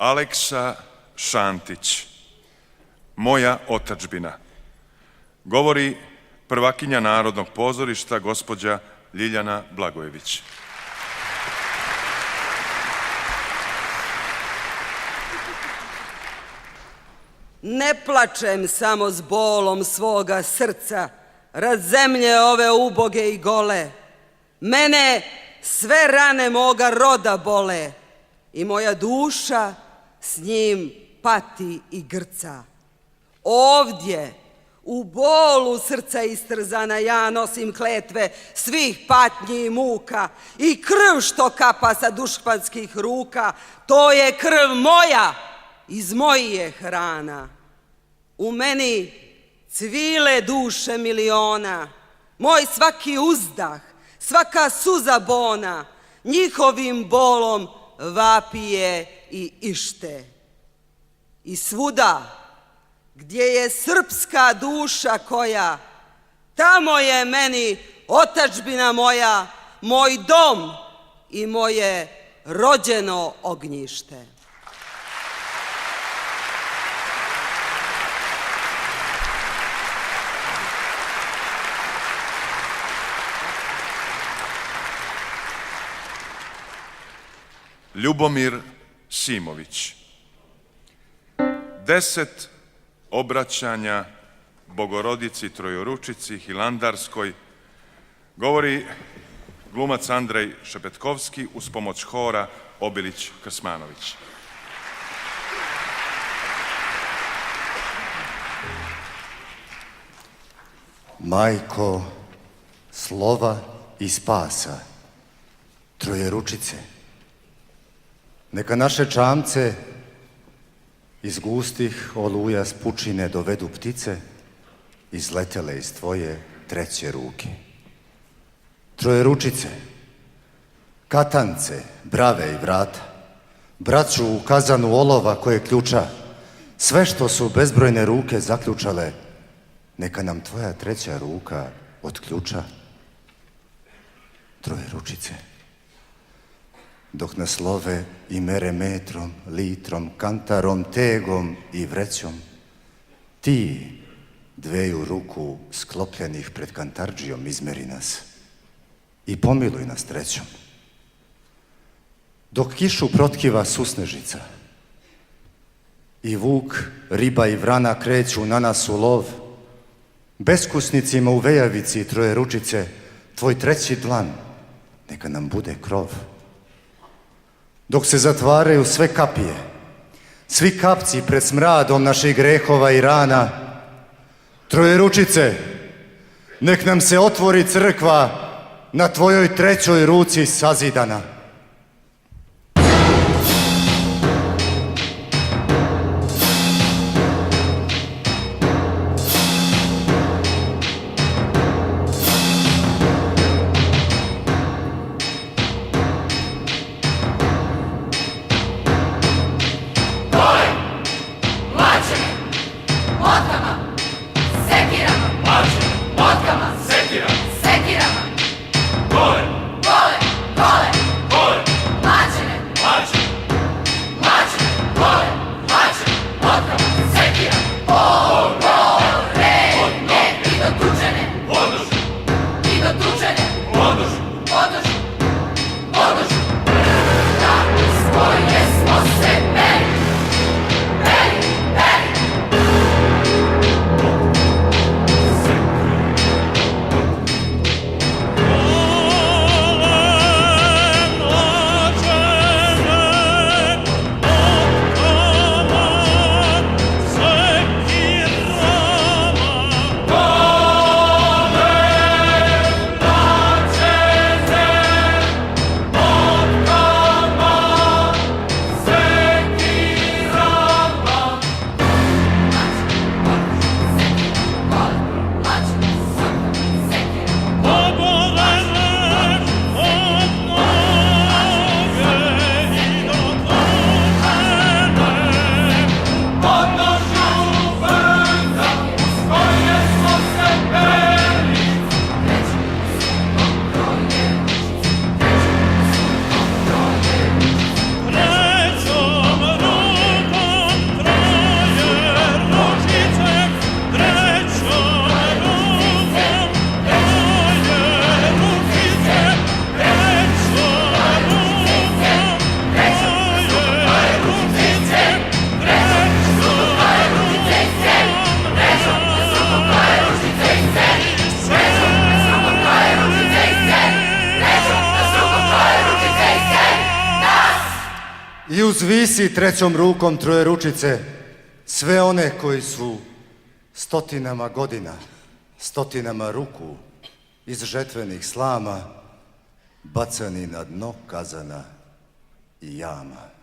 Aleksa Šantić, moja otadžbina, govori prvakinja Narodnog pozorišta, gospođa Ljiljana Blagojević. Ne plačem samo s bolom svoga srca, rad zemlje ove uboge i gole. Mene sve rane moga roda bole i moja duša s njim pati i grca. Ovdje, u bolu srca istrzana, ja nosim kletve svih patnji i muka i krv što kapa sa dušmanskih ruka, to je krv moja, iz mojih rana. U meni cvile duše miliona, moj svaki uzdah, svaka suza bona, njihovim bolom vapije i ište. I svuda gdje je srpska duša koja, tamo je meni otadžbina moja, moj dom i moje rođeno ognjište. Ljubomir Simović. 10 obraćanja Bogorodici Trojeručici Hilandarskoj govori glumac Andrej Šepetkovski uz pomoć hora Obilić-Krsmanović. Majko slova i spasa, Trojeručice, neka naše čamce iz gustih oluja s pučine dovedu ptice izletele iz tvoje treće ruke. Trojeručice, katance, brave i vrata, braću u kazanu olova koje ključa, sve što su bezbrojne ruke zaključale, neka nam tvoja treća ruka otključa. Trojeručice, dok nas love i mere metrom, litrom, kantarom, tegom i vrećom, ti dveju ruku sklopljenih pred kantardžijom izmeri nas i pomiluj nas trećom. Dok kišu protkiva susnežica i vuk, riba i vrana kreću na nas u lov, beskusnicima u vejavici Trojeručice, tvoj treći dlan neka nam bude krov. Dok se zatvaraju sve kapije, svi kapci pred smradom naših grehova i rana, Trojeručice, nek nam se otvori crkva na tvojoj trećoj ruci sazidana. Gole, uzvisi trećom rukom trojeručice sve one koji su stotinama godina, stotinama ruku iz žetvenih slama bacani na dno kazana i jama.